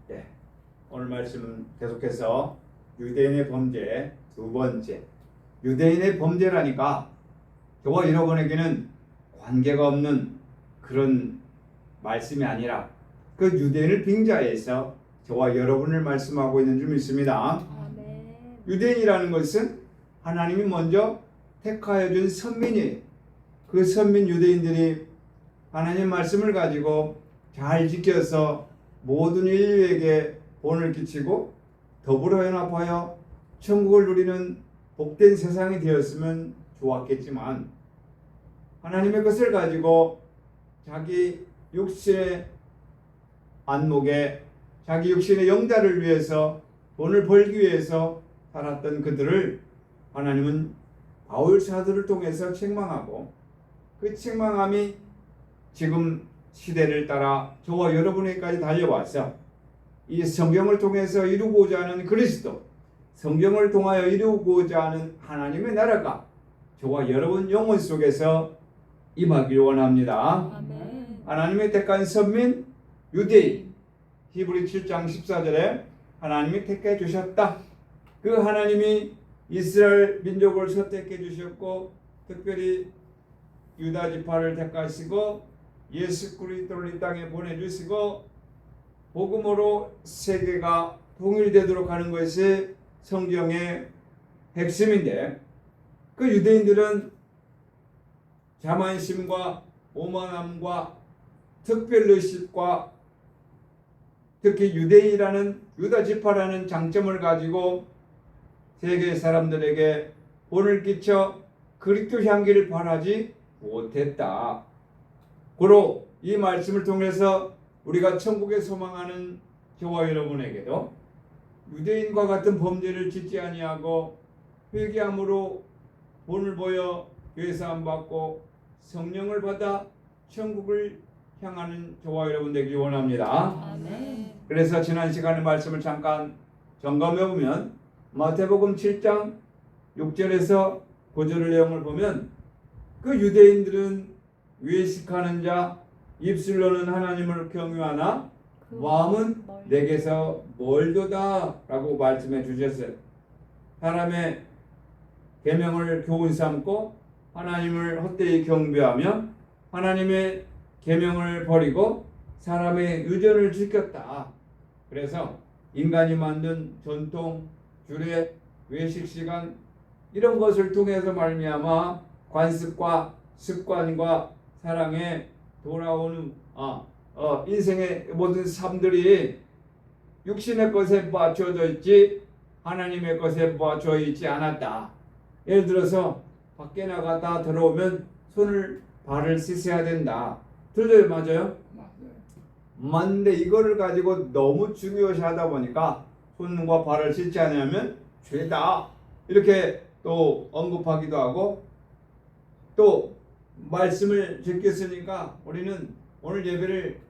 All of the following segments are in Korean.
네. 오늘 말씀은 계속해서 유대인의 범죄 두 번째. 유대인의 범죄라니까 저와 여러분에게는 관계가 없는 그런 말씀이 아니라 그 유대인을 빙자해서 저와 여러분을 말씀하고 있는 줄 믿습니다. 아멘. 유대인이라는 것은 하나님이 먼저 택하여 준 선민이에요. 그 선민 유대인들이 하나님 말씀을 가지고 잘 지켜서 모든 인류에게 본을 끼치고 더불어 연합하여 천국을 누리는 복된 세상이 되었으면 좋았겠지만 하나님의 것을 가지고 자기 육신의 안목에 자기 육신의 영달을 위해서 돈을 벌기 위해서 살았던 그들을 하나님은 바울 사도를 통해서 책망하고 그 책망함이 지금 시대를 따라 저와 여러분에게까지 달려와서 이 성경을 통해서 이루고자 하는 그리스도, 성경을 통하여 이루고자 하는 하나님의 나라가 저와 여러분 영혼 속에서 임하기를 원합니다. 아멘. 하나님의 택한 선민 유대인, 히브리 7장 14절에 하나님이 택해 주셨다. 그 하나님이 이스라엘 민족을 선택해 주셨고 특별히 유다 지파를 택하시고 예수 그리스도를 이 땅에 보내주시고 복음으로 세계가 통일되도록 하는 것이 성경의 핵심인데 그 유대인들은 자만심과 오만함과 특별의식과 특히 유대인이라는 유다 지파라는 장점을 가지고 세계 사람들에게 본을 끼쳐 그리스도 향기를 발하지 못했다. 고로 이 말씀을 통해서 우리가 천국에 소망하는 저와 여러분에게도 유대인과 같은 범죄를 짓지 아니하고 회개함으로 본을 보여 죄사함 받고 성령을 받아 천국을 향하는 저와 여러분 되기 원합니다. 아멘. 그래서 지난 시간의 말씀을 잠깐 점검해 보면 마태복음 7장 6절에서 9절의 내용을 보면 그 유대인들은 외식하는 자, 입술로는 하나님을 경유하나 마음은 내게서 멀도다 라고 말씀해 주셨어요. 사람의 계명을 교훈 삼고 하나님을 헛되이 경배하며 하나님의 계명을 버리고 사람의 유전을 지켰다. 그래서 인간이 만든 전통, 규례, 외식 시간 이런 것을 통해서 말미암아 관습과 습관과 사랑에 돌아오는 인생의 모든 삶들이 육신의 것에 맞춰져 있지 하나님의 것에 맞춰 있지 않았다. 예를 들어서 밖에 나갔다 들어오면 손을 발을 씻어야 된다. 들려요? 맞아요? 맞는데 이거를 가지고 너무 중요시하다 보니까 손과 발을 씻지 않으면 죄다 이렇게 또 언급하기도 하고 또 말씀을 지켰으니까 우리는 오늘 예배를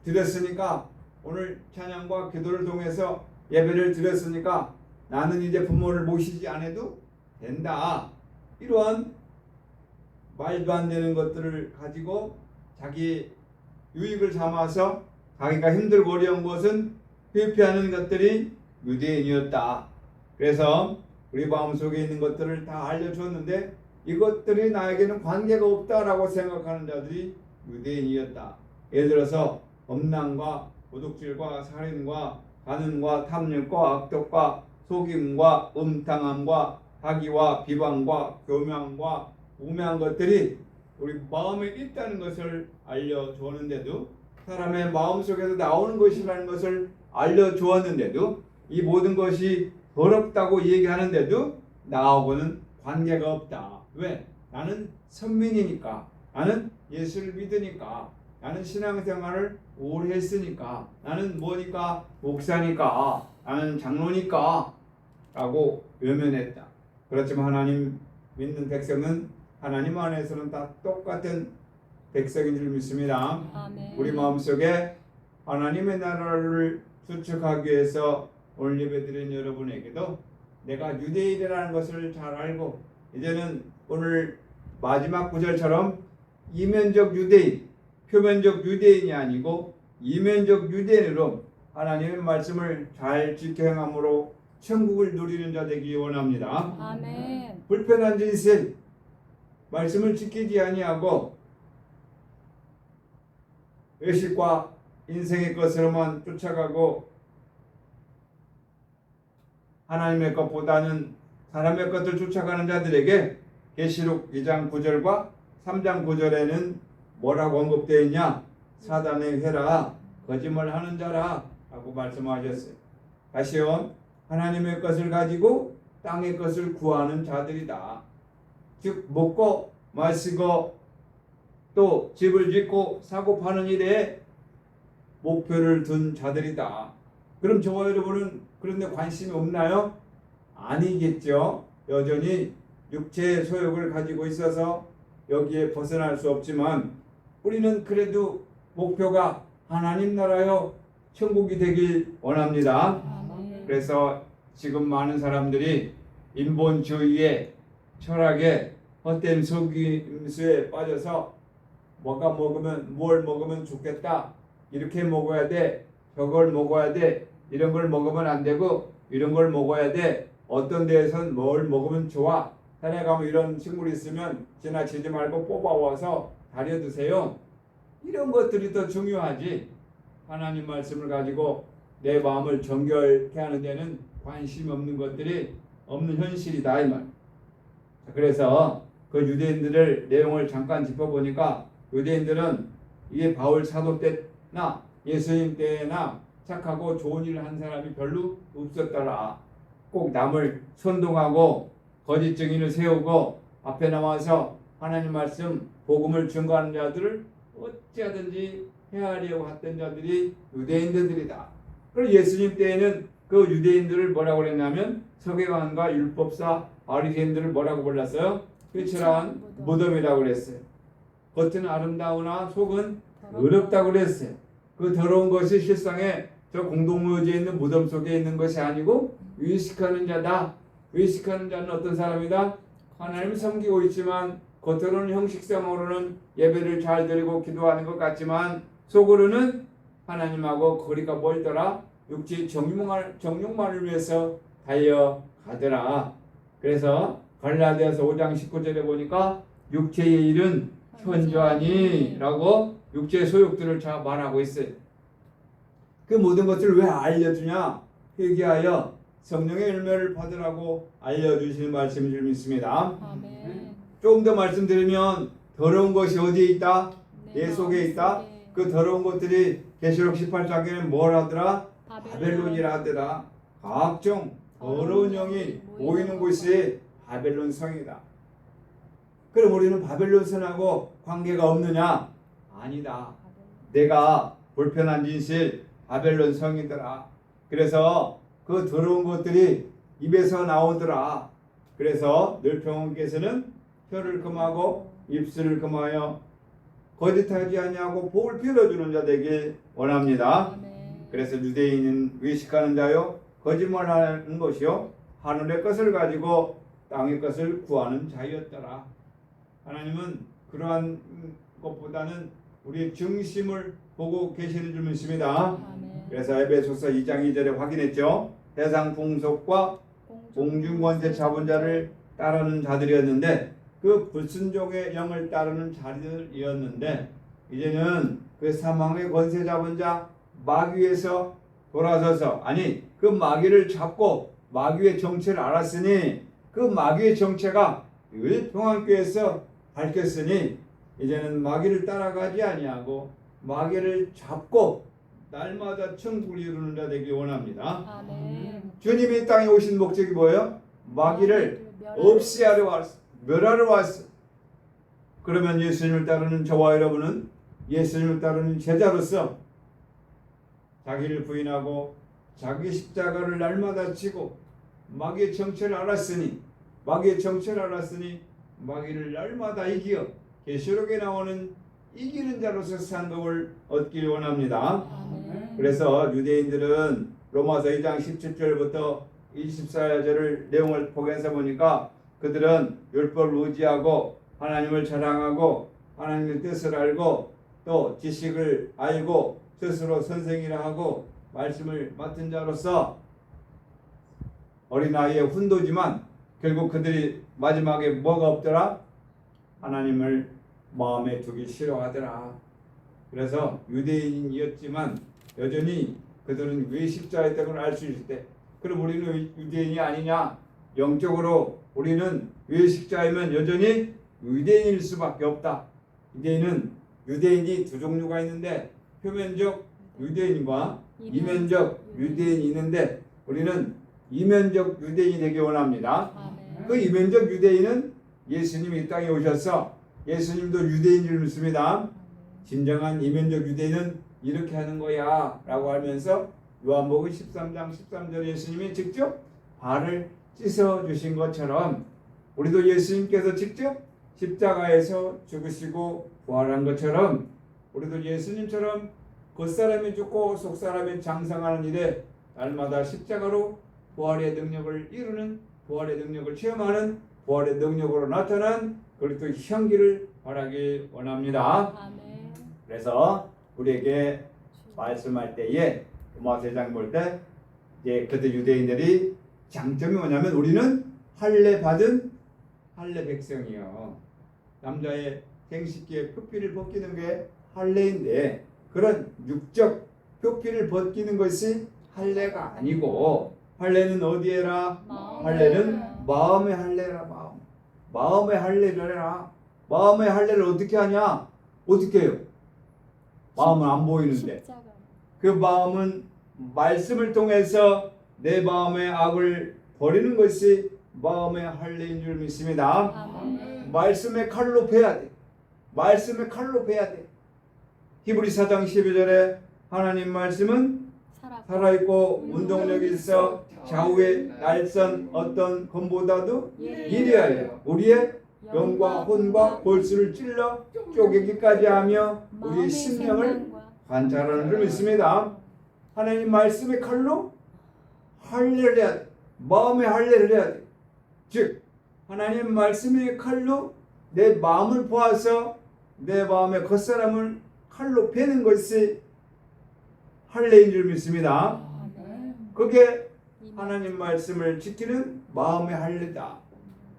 드렸으니까 오늘 찬양과 기도를 통해서 예배를 드렸으니까 나는 이제 부모를 모시지 않아도 된다. 이러한 말도 안 되는 것들을 가지고 자기 유익을 삼아서 자기가 힘들고 어려운 것은 회피하는 것들이 유대인이었다. 그래서 우리 마음속에 있는 것들을 다 알려줬는데 이것들이 나에게는 관계가 없다라고 생각하는 자들이 유대인이었다. 예를 들어서 음란과 도둑질과 살인과 간음과 탐욕과 악독과 속임과 음탕함과 사기와 비방과 교명과 우매한 것들이 우리 마음에 있다는 것을 알려주었는데도 사람의 마음속에서 나오는 것이라는 것을 알려주었는데도 이 모든 것이 더럽다고 얘기하는데도 나하고는 관계가 없다. 왜? 나는 선민이니까, 나는 예수를 믿으니까, 나는 신앙생활을 오래 했으니까, 나는 뭐니까? 목사니까, 나는 장로니까 라고 외면했다. 그렇지만 하나님 믿는 백성은 하나님 안에서는 다 똑같은 백성인 줄 믿습니다. 아멘. 우리 마음속에 하나님의 나라를 수축하기 위해서 오늘 예배드린 여러분에게도 내가 유대인이라는 것을 잘 알고 이제는 오늘 마지막 구절처럼 이면적 유대인, 표면적 유대인이 아니고 이면적 유대인으로 하나님의 말씀을 잘 지켜 행함으로 천국을 누리는 자 되기 원합니다. 아멘. 불편한 인생, 말씀을 지키지 아니하고 외식과 인생의 것으로만 쫓아가고 하나님의 것보다는 사람의 것을 쫓아가는 자들에게 계시록 2장 9절과 3장 9절에는 뭐라고 언급되어 있냐? 사단의 회라, 거짓말하는 자라 라고 말씀하셨어요. 다시요, 하나님의 것을 가지고 땅의 것을 구하는 자들이다. 즉 먹고 마시고 또 집을 짓고 사고 파는 일에 목표를 둔 자들이다. 그럼 저와 여러분은 그런데 관심이 없나요? 아니겠죠. 여전히 육체의 소욕을 가지고 있어서 여기에 벗어날 수 없지만 우리는 그래도 목표가 하나님 나라요 천국이 되길 원합니다. 아멘. 그래서 지금 많은 사람들이 인본주의의 철학에 헛된 속임수에 빠져서 뭐가 먹으면 뭘 먹으면 좋겠다, 이렇게 먹어야 돼, 저걸 먹어야 돼, 이런 걸 먹으면 안 되고 이런 걸 먹어야 돼, 어떤 데에선 뭘 먹으면 좋아, 산에 가면 이런 식물이 있으면 지나치지 말고 뽑아와서 다려 드세요. 이런 것들이 더 중요하지. 하나님 말씀을 가지고 내 마음을 정결케 하는 데는 관심 없는 것들이 없는 현실이다 이 말. 그래서 그 유대인들을 내용을 잠깐 짚어보니까 유대인들은 이게 바울 사도 때나 예수님 때나 착하고 좋은 일을 한 사람이 별로 없었더라. 꼭 남을 선동하고 거짓 증인을 세우고 앞에 나와서 하나님 말씀 복음을 증거하는 자들을 어찌하든지 해하려고 했던 자들이 유대인들이다. 그리고 예수님 때에는 그 유대인들을 뭐라고 그랬냐면 서기관과 율법사 바리새인들을 뭐라고 불렀어요? 회칠한 무덤이라고 그랬어요. 겉은 아름다우나 속은 더럽다고 그랬어요. 그 더러운 것이 실상에 저 공동묘지에 있는 무덤 속에 있는 것이 아니고 외식하는 자다. 외식하는 자는 어떤 사람이다? 하나님을 섬기고 있지만 겉으로는 형식상으로는 예배를 잘 드리고 기도하는 것 같지만 속으로는 하나님하고 거리가 멀더라. 육체의 정욕만을 위해서 달려가더라. 그래서 갈라디아서 5장 19절에 보니까 육체의 일은 현저하니 라고 육체의 소욕들을 다 말하고 있어요. 그 모든 것을 왜 알려주냐? 회개하여 성령의 열매를 받으라고 알려주시는 말씀인 줄 믿습니다. 아멘. 조금 더 말씀드리면 더러운 것이 어디에 있다? 내 속에 있다. 그 더러운 것들이 계시록 18장에는 뭘 하더라? 바벨론이라 하더라. 각종 더러운 영이 모이는 곳이 바벨론 성이다. 그럼 우리는 바벨론 성하고 관계가 없느냐? 아니다. 내가 불편한 진실 바벨론 성이더라. 그래서 그 더러운 것들이 입에서 나오더라. 그래서 늘평원께서는 혀를 금하고 입술을 금하여 거짓하지 아니하고 복을 빌어주는 자 되길 원합니다. 그래서 유대인은 외식하는 자요 거짓말하는 것이요 하늘의 것을 가지고 땅의 것을 구하는 자였더라. 하나님은 그러한 것보다는 우리의 중심을 보고 계시는 줄 믿습니다. 그래서 에베소서 2장 2절에 확인했죠. 세상 풍속과 공중권세 잡은 자를 따르는 자들이었는데 그 불순종의 영을 따르는 자들이었는데 이제는 그 사망의 권세 잡은 자 마귀에서 돌아서서 아니 그 마귀를 잡고 마귀의 정체를 알았으니 그 마귀의 정체가 늘 평안교회에서 밝혔으니 이제는 마귀를 따라가지 아니하고 마귀를 잡고 날마다 천국을 이루는 자 되기 원합니다. 아멘. 주님이 이 땅에 오신 목적이 뭐예요? 마귀를 없애하러 왔어. 멸하러 왔어. 그러면 예수님을 따르는 저와 여러분은 예수님을 따르는 제자로서 자기를 부인하고 자기 십자가를 날마다 지고 마귀의 정체를 알았으니 마귀를 날마다 이기어 계시록에 나오는 이기는 자로서 산 법을 얻길 원합니다. 아멘. 그래서 유대인들은 로마서 2장 17절부터 24절을 내용을 보면서 보니까 그들은 율법을 의지하고 하나님을 자랑하고 하나님의 뜻을 알고 또 지식을 알고 스스로 선생이라 하고 말씀을 맡은 자로서 어린아이의 훈도지만 결국 그들이 마지막에 뭐가 없더라? 하나님을 마음에 두기 싫어하더라. 그래서 유대인이었지만 여전히 그들은 왜 십자가였다는 걸 알 수 있을 때, 그럼 우리는 유대인이 아니냐? 영적으로 우리는 왜 십자가이면 여전히 유대인일 수밖에 없다. 유대인이 두 종류가 있는데 표면적 유대인과 이면적 유대인이 있는데 우리는 이면적 유대인이 되기 원합니다. 아멘. 그 이면적 유대인은 예수님이 이 땅에 오셔서 예수님도 유대인 줄 믿습니다. 진정한 이면적 유대인은 이렇게 하는 거야 라고 하면서 요한복음 13장 13절에 예수님이 직접 발을 씻어 주신 것처럼 우리도 예수님께서 직접 십자가에서 죽으시고 부활한 것처럼 우리도 예수님처럼 겉사람이 죽고 속사람이 장성하는 일에 날마다 십자가로 부활의 능력을 이루는, 부활의 능력을 체험하는, 부활의 능력으로 나타난 그리스도의 향기를 바라기 원합니다. 아멘. 그래서 우리에게 말씀할 때에 마태장 볼 때 이제 그들 유대인들이 장점이 뭐냐면 우리는 할례 받은 할례 백성이요. 남자의 생식기에 표피를 벗기는 게 할례인데 그런 육적 표피를 벗기는 것이 할례가 아니고 할례는 어디에라? 할례는 마음의 할례라. 마음의 할례를 해라. 마음의 할례를 어떻게 하냐? 어떻게 해요? 마음은 안 보이는데 십자가. 그 마음은 말씀을 통해서 내 마음의 악을 버리는 것이 마음의 할례인 줄 믿습니다. 아멘. 말씀의 칼로 베야 돼. 말씀의 칼로 베야 돼. 히브리서 4장 12절에 하나님 말씀은 살아있고 운동력이 있어 좌우의 날선 어떤 검보다도 이리하여 우리의 영과 혼과 골수를 찔러 쪼개기까지 하며 우리의 심령을 관찰하는 줄 믿습니다. 하나님 말씀의 칼로 할례를 해야 돼. 마음의 할례를 해야 돼. 즉 하나님 말씀의 칼로 내 마음을 보아서 내 마음의 겉사람을 칼로 베는 것이 할례인 줄 믿습니다. 그게 하나님 말씀을 지키는 마음의 할례다.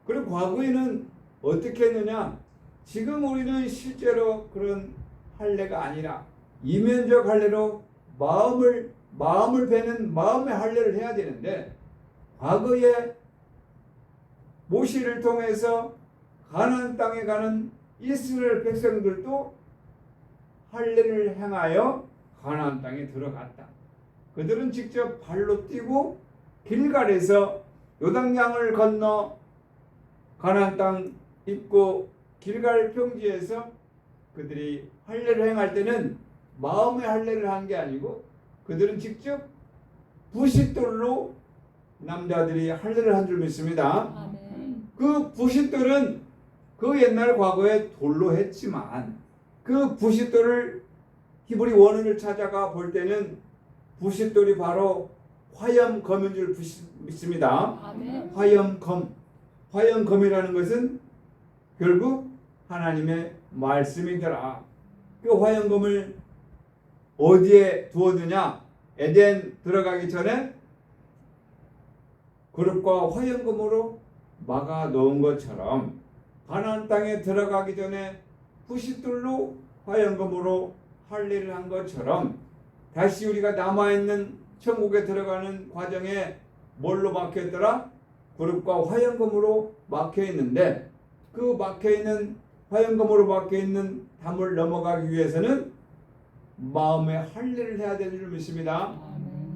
그리고 과거에는 어떻게 했느냐? 지금 우리는 실제로 그런 할례가 아니라 이면적 할례로 마음을 베는 마음의 할례를 해야 되는데 과거에 모세를 통해서 가나안 땅에 가는 이스라엘 백성들도 할례를 행하여 가나안 땅에 들어갔다. 그들은 직접 발로 뛰고 길갈에서 요단강을 건너 가나안 땅 입구 길갈 평지에서 그들이 할례를 행할 때는 마음의 할례를 한 게 아니고 그들은 직접 부싯돌로 남자들이 할례를 한 줄 믿습니다. 아멘. 그 부싯돌은 그 옛날 과거에 돌로 했지만 그 부싯돌을 히브리 원어를 찾아가 볼 때는 부싯돌이 바로 화염검인 줄 믿습니다. 아멘. 화염검이라는 것은 결국 하나님의 말씀이더라. 그 화염검을 어디에 두었느냐? 에덴 들어가기 전에 그릇과 화염검으로 막아 놓은 것처럼 가나안 땅에 들어가기 전에 부싯돌로 화염검으로 할례를 한 것처럼 다시 우리가 남아있는 천국에 들어가는 과정에 뭘로 막혀있더라? 그릇과 화염검으로 막혀있는데 그 막혀있는 화염검으로 막혀있는 담을 넘어가기 위해서는 마음의 할례를 해야 되는 줄 믿습니다.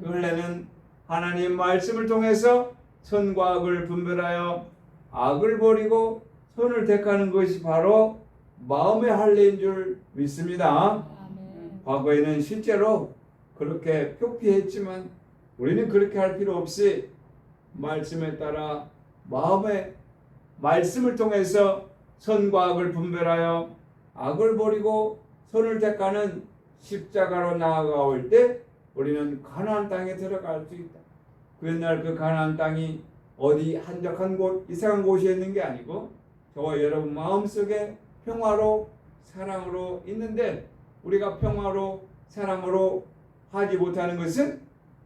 그 할례는 하나님 말씀을 통해서 선과 악을 분별하여 악을 버리고 선을 택하는 것이 바로 마음의 할례인 줄 믿습니다. 아멘. 과거에는 실제로 그렇게 표피했지만 우리는 그렇게 할 필요 없이 말씀에 따라 마음의 말씀을 통해서 선과 악을 분별하여 악을 버리고 선을 택하는 십자가로 나아가올 때 우리는 가나안 땅에 들어갈 수 있다. 그 옛날 그 가나안 땅이 어디 한적한 곳, 이상한 곳이 있는 게 아니고 저와 여러분 마음속에 평화로 사랑으로 있는데 우리가 평화로 사랑으로 하지 못하는 것은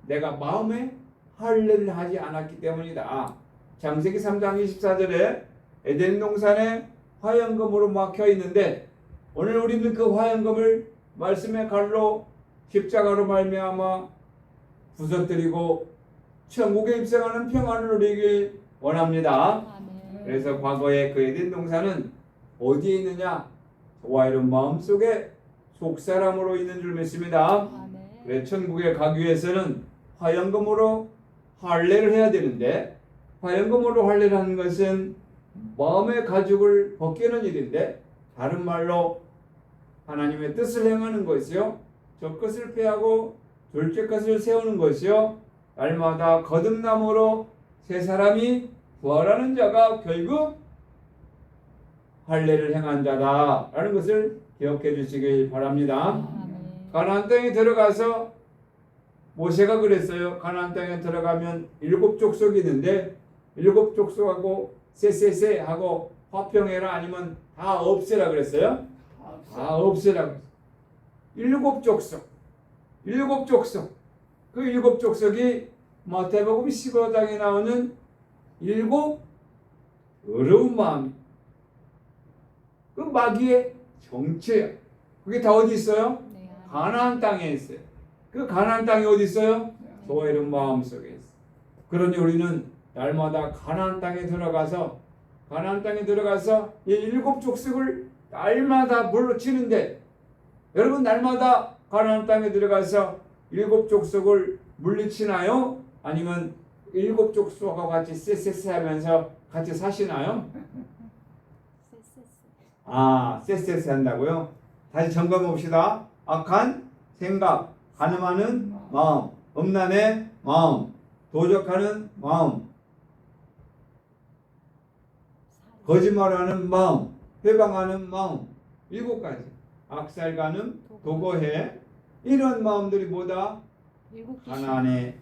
내가 마음에 할례를 하지 않았기 때문이다. 창세기 3장 24절에 에덴 동산에 화영금으로 막혀 있는데 오늘 우리는 그 화영금을 말씀의 칼로 십자가로 말미암아 부서뜨리고 천국에 입성하는 평안을 누리길 원합니다. 아멘. 그래서 과거에 그 에덴 동산은 어디에 있느냐? 저와 여러분 마음속에 속사람으로 있는 줄 믿습니다. 아멘. 그래 천국에 가기 위해서는 화영금으로 할례를 해야 되는데 화영금으로 할례를 하는 것은 마음의 가죽을 벗기는 일인데 다른 말로 하나님의 뜻을 행하는 것이요 저 것을 패하고 둘째 것을 세우는 것이요 날마다 거듭남으로 새 사람이 부활하는 자가 결국 할례를 행한 자다라는 것을 기억해 주시길 바랍니다. 아멘. 가나안 땅에 들어가서 모세가 그랬어요. 가나안 땅에 들어가면 7족속이 있는데 7족속하고 쎄쎄쎄 하고 화평해라 아니면 다 없애라 그랬어요. 다 없애라 그랬어요. 7족속 그 7족속이 마태복음 15장에 나오는 7 어려운 마음 그 마귀의 정체야. 그게 다 어디 있어요? 네. 가나안 땅에 있어요. 그 가나안 땅이 어디 있어요? 저와 여러분 마음속에 있어요. 그러니 우리는 날마다 가나안 땅에 들어가서 이 7족속을 날마다 물리치는데 여러분 날마다 가나안 땅에 들어가서 7족속을 물리치나요? 아니면 7족속하고 같이 쎄쎄쎄 하면서 같이 사시나요? 쎄쎄쎄 한다고요? 다시 점검해 봅시다. 악한 생각, 간음하는 마음, 음란의 마음, 도적하는 마음, 거짓말하는 마음, 회방하는 마음, 7가지. 악살, 간음, 도거해 이런 마음들이 뭐다? 가나안의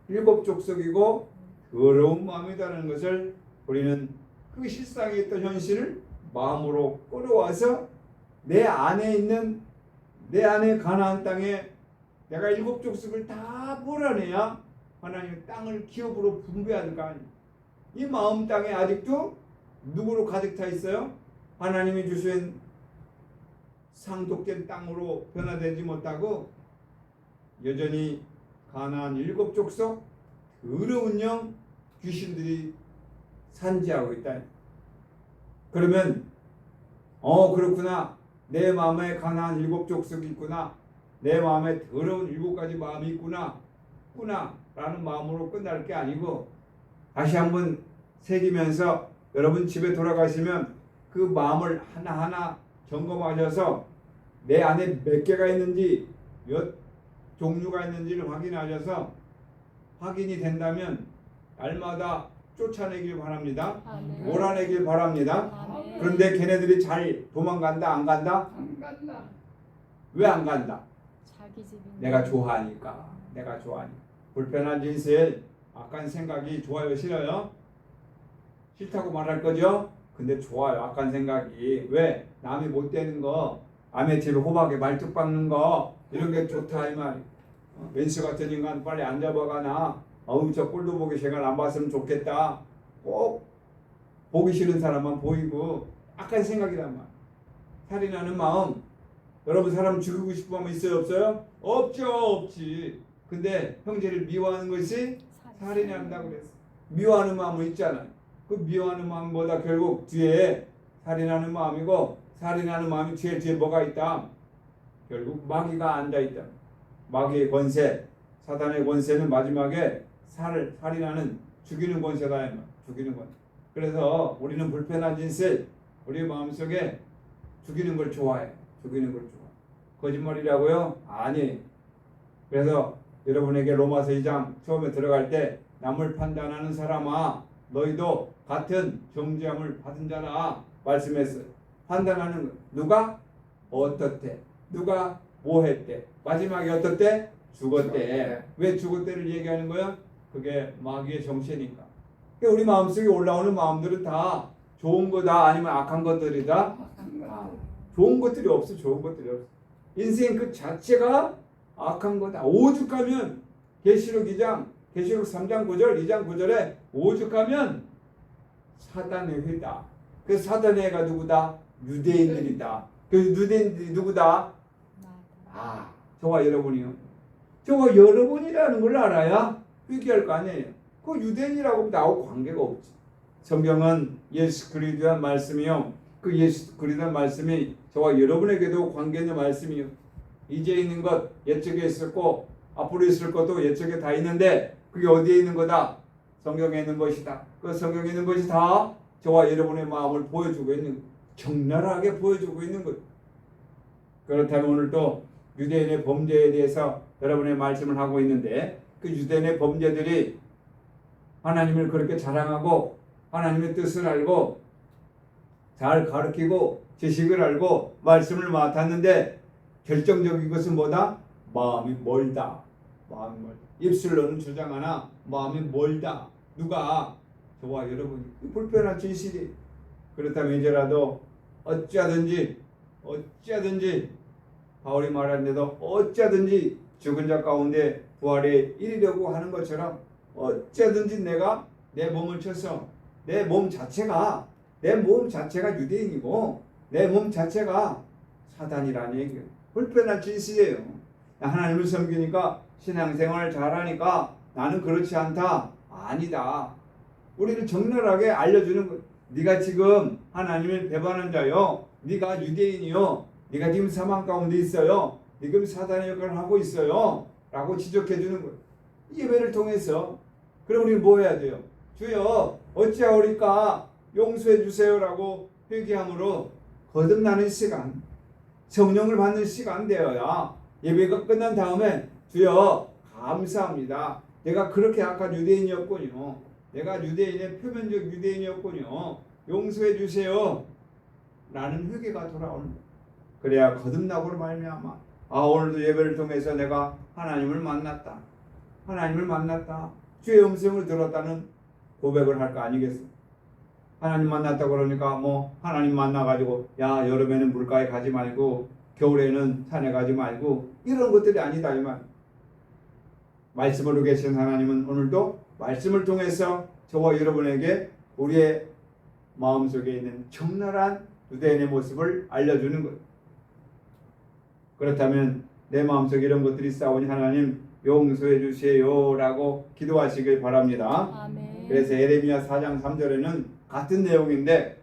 7족속이고 더러운 마음이라는 것을 우리는 그 실상에 있던 현실을 마음으로 끌어와서 내 안에 있는 내 안에 가나안 땅에 내가 7족속을 다 몰아내야 하나님의 땅을 기업으로 분배하는 거 아니에요. 이 마음 땅에 아직도 누구로 가득 차 있어요? 하나님이 주신 상속된 땅으로 변화되지 못하고 여전히 가나안 7족속 더러운 영 귀신들이 산지하고 있다. 그러면 그렇구나. 내 마음에 가나안 7족속이 있구나. 내 마음에 더러운 7가지 마음이 있구나 라는 마음으로 끝날 게 아니고 다시 한번 새기면서 여러분 집에 돌아가시면 그 마음을 하나하나 점검하셔서 내 안에 몇 개가 있는지 몇 종류가 있는지를 확인하셔서 확인이 된다면 날마다 쫓아내길 바랍니다. 아멘. 몰아내길 바랍니다. 아멘. 그런데 걔네들이 잘 도망간다 안 간다? 안 간다. 왜 안 간다? 자기 집인데. 내가 좋아하니까. 불편한 짓을 악한 생각이 좋아요 싫어요? 싫다고 말할 거죠? 근데 좋아요 악한 생각이. 왜? 남이 못 되는 거 남의 집에 호박에 말뚝 박는 거 이런 게 좋다 이 말. 왼수 같은 인간 빨리 안 잡아가나. 저 꼴도 보기 시간 안 봤으면 좋겠다. 꼭 보기 싫은 사람만 보이고 악한 생각이란 말. 살인하는 마음. 여러분 사람 죽이고 싶어 하면 있어요 없어요? 없죠. 없지. 근데 형제를 미워하는 것이 살인이 한다고 그랬어. 미워하는 마음은 있잖아요. 그 미워하는 마음보다 결국 뒤에 살인하는 마음이고 살인하는 마음이 뒤에 뭐가 있다? 결국 마귀가 앉아있다. 마귀의 권세, 사단의 권세는 마지막에 살인하는 죽이는 권세다. 죽이는 권. 그래서 우리는 불편한 짓을 우리 마음속에 죽이는 걸 좋아해. 거짓말이라고요? 아니. 그래서 여러분에게 로마서 2장 처음에 들어갈 때 남을 판단하는 사람아 너희도 같은 정죄함을 받은 자라 말씀했어요. 판단하는 누가 어떻대? 누가 뭐 했대? 마지막에 어떻대? 죽었대. 왜 죽었대를 얘기하는 거야? 그게 마귀의 정체니까. 그러니까 우리 마음속에 올라오는 마음들은 다 좋은 거다 아니면 악한 것들이다? 좋은 것들이 없어. 인생 그 자체가 악한 거다. 오죽하면 계시록 3장 9절, 2장 9절에 오죽하면 사단의 회다. 그 사단의 회가 누구다? 유대인들이다. 그 유대인들이 누구다? 아, 저와 여러분이요. 저와 여러분이라는 걸 알아야 회개할 거 아니에요. 그 유대인이라고 나하고 관계가 없지. 성경은 예수 그리스도의 말씀이요. 그 예수 그리스도의 말씀이 저와 여러분에게도 관계 있는 말씀이요. 이제 있는 것 옛적에 있었고 앞으로 있을 것도 옛적에 다 있는데 그게 어디에 있는 거다? 성경에 있는 것이다. 그 성경에 있는 것이 다 저와 여러분의 마음을 보여주고 있는, 적나라하게 보여주고 있는 것. 그렇다면 오늘 또 유대인의 범죄에 대해서 여러분의 말씀을 하고 있는데, 그 유대인의 범죄들이 하나님을 그렇게 자랑하고 하나님의 뜻을 알고 잘 가르치고 지식을 알고 말씀을 맡았는데 결정적인 것은 뭐다? 마음이 멀다. 마음이 멀다. 입술로는 주장하나 마음이 멀다. 누가? 저와 여러분이. 불편한 진실이. 그렇다면 이제라도 어찌하든지 바울이 말하는데도 어찌하든지 죽은 자 가운데 부활에 이르려고 하는 것처럼 어찌하든지 내가 내 몸을 쳐서 내 몸 자체가 유대인이고 내 몸 자체가 사단이라는 얘기예요. 불편한 진실이에요. 하나님을 섬기니까 신앙생활을 잘하니까 나는 그렇지 않다. 아니다. 우리를 적나라하게 알려주는 것. 네가 지금 하나님을 배반한 자요. 네가 유대인이요. 네가 지금 사망 가운데 있어요. 지금 사단의 역할을 하고 있어요. 라고 지적해 주는 거예요. 예배를 통해서. 그럼 우리는 뭐 해야 돼요? 주여 어찌하오리까 용서해 주세요라고 회개함으로 거듭나는 시간, 성령을 받는 시간 되어야 예배가 끝난 다음에 주여 감사합니다. 내가 그렇게 악한 유대인이었군요. 내가 유대인의 표면적 유대인이었군요. 용서해 주세요. 라는 회개가 돌아오는 거예요. 그래야 거듭나고로 말미암아 오늘도 예배를 통해서 내가 하나님을 만났다. 주의 음성을 들었다는 고백을 할 거 아니겠어? 하나님 만났다 그러니까 하나님 만나가지고 야 여름에는 물가에 가지 말고 겨울에는 산에 가지 말고 이런 것들이 아니다 이 말. 말씀으로 계신 하나님은 오늘도 말씀을 통해서 저와 여러분에게 우리의 마음속에 있는 적나라한 유대인의 모습을 알려주는 것. 그렇다면 내 마음속에 이런 것들이 싸우니 하나님 용서해 주세요라고 기도하시길 바랍니다. 아멘. 그래서 예레미야 4장 3절에는 같은 내용인데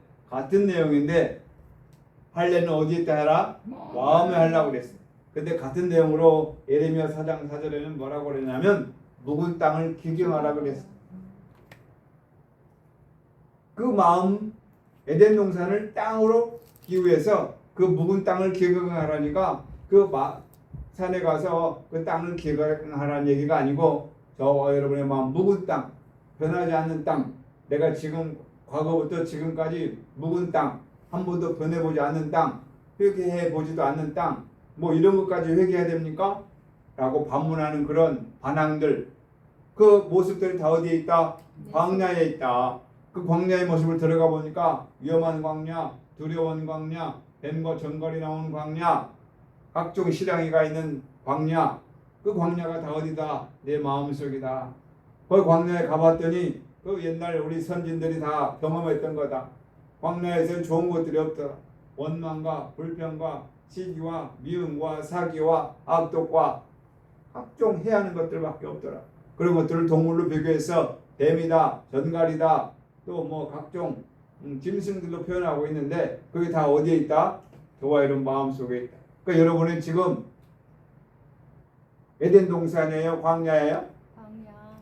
할례는 어디에 있다 해라? 마음에 하려고 그랬어요. 근데 같은 내용으로 예레미야 4장 4절에는 뭐라고 그랬냐면 묵은 땅을 기경하라고 그랬어요. 그 마음 에덴 동산을 땅으로 기후해서 그 묵은 땅을 기경하라니까 산에 가서 그 땅을 기경하라는 얘기가 아니고 저와 여러분의 마음 묵은 땅, 변하지 않는 땅, 내가 지금 과거부터 지금까지 묵은 땅, 한 번도 변해보지 않는 땅, 회개해보지도 않는 땅, 이런 것까지 회개해야 됩니까? 라고 반문하는 그런 반항들, 그 모습들이 다 어디에 있다? 광야에 있다. 그 광야의 모습을 들어가 보니까 위험한 광야, 두려운 광야, 뱀과 전갈이 나오는 광야, 각종 실랑이가 있는 광야, 그 광야가 다 어디다? 내 마음속이다. 그 광야에 가봤더니 그 옛날 우리 선진들이 다 경험했던 거다. 광야에서는 좋은 것들이 없더라. 원망과 불평과 시기와 미움과 사기와 악독과 각종 해하는 것들밖에 없더라. 그런 것들을 동물로 비교해서 뱀이다, 전갈이다, 또 각종 짐승들로 표현하고 있는데 그게 다 어디에 있다? 저와 여러분 마음속에 있다. 그러니까 여러분은 지금 에덴 동산이에요? 광야예요?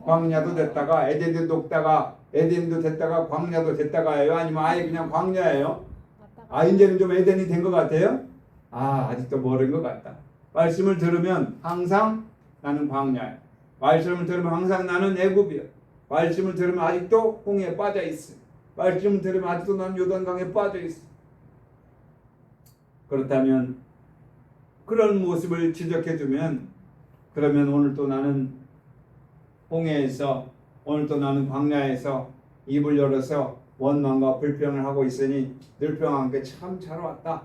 광야도 됐다가 에덴도 녹다가 에덴도 됐다가 광야도 됐다가예요? 아니면 아예 그냥 광야예요? 이제는 좀 에덴이 된 것 같아요? 아직도 멀은 것 같다. 말씀을 들으면 항상 나는 광야야. 말씀을 들으면 항상 나는 애굽이야. 말씀을 들으면 아직도 홍해에 빠져 있어. 말씀을 들으면 아직도 나는 요단강에 빠져 있어. 그렇다면 그런 모습을 지적해주면 그러면 오늘 또 나는 홍해에서 오늘 또 나는 광야에서 입을 열어서 원망과 불평을 하고 있으니 늘평왕께 참 잘 왔다.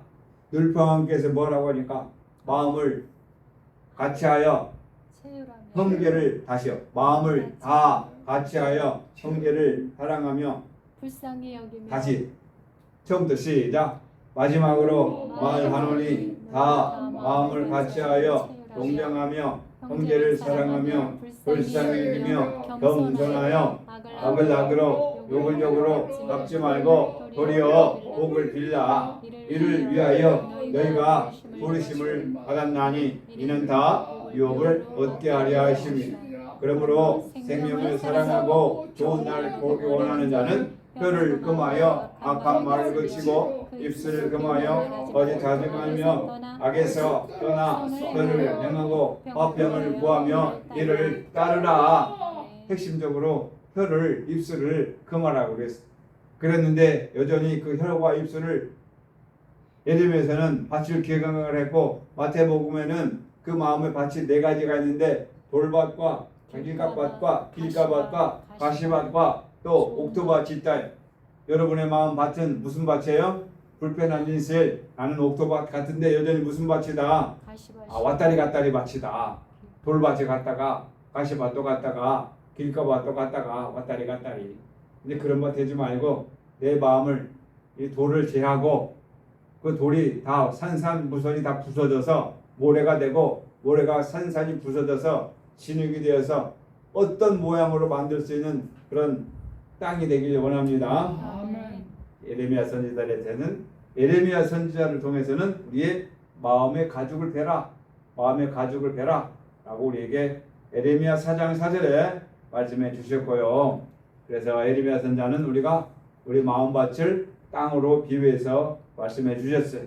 늘평왕께서 뭐라고 하니까 마음을 같이하여 체유라며 형제를 다시요. 마음을 다 같이하여 형제를 사랑하며 불쌍히 여기며 다시 처음부터 시작. 마지막으로 말하노니 다 마음을 같이하여 동정하며 형제를 사랑하며 불쌍히 여기며 겸손하여 악을 악으로 욕을 욕으로 갚지 말고 도리어 복을 빌라. 이를 위하여 너희가 부르심을 받았나니 이는 다 유업을 얻게 하려 하심이라. 그러므로 생명을 사랑하고 좋은 날 보기 원하는 자는 혀를 금하여 악한 말을 그치고 입술을 금하여 거짓하지 말며 악에서 떠나 혀를 행하고 화평을 구하며 이를 따르라. 핵심적으로 혀를 입술을 금하라고 그랬는데 여전히 그 혀와 입술을 예레미야서는 밭을 개강을 했고 마태복음에는 그 마음의 밭이 네 가지가 있는데 돌밭과 길갓밭과 길가밭과 가시밭과 또 옥토밭이 있다. 여러분의 마음 밭은 무슨 밭이에요? 불편한 인생 나는 옥토밭 같은데 여전히 무슨 밭이다? 왔다리 갔다리 밭이다. 돌밭에 갔다가 가시밭도 갔다가 길가밭도 갔다가 왔다리 갔다리. 근데 그런 밭 되지 말고 내 마음을 이 돌을 제하고 그 돌이 다 산산무선이 다 부서져서 모래가 되고 모래가 산산이 부서져서 진흙이 되어서 어떤 모양으로 만들 수 있는 그런 땅이 되길 원합니다. 아멘. 예레미야 선지자에서는 예레미야 선지자를 통해서는 우리의 마음의 가죽을 베라. 마음의 가죽을 베라 라고 우리에게 예레미야 4장 4절에 말씀해 주셨고요. 그래서 예레미야 선지자는 우리가 우리 마음밭을 땅으로 비유해서 말씀해 주셨어요.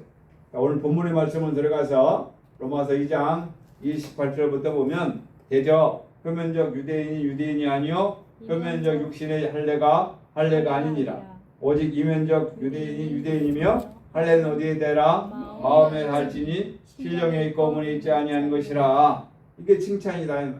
오늘 본문의 말씀을 들어가서 로마서 2장 28절부터 보면 대저 표면적 유대인이 유대인이 아니요 표면적 육신의 할례가 아니니라. 오직 이면적 유대인이 유대인이며 할례는 어디에 되라? 마음에 할지니 신령에 있고 어머니 있지 아니하는 것이라. 이게 칭찬이다.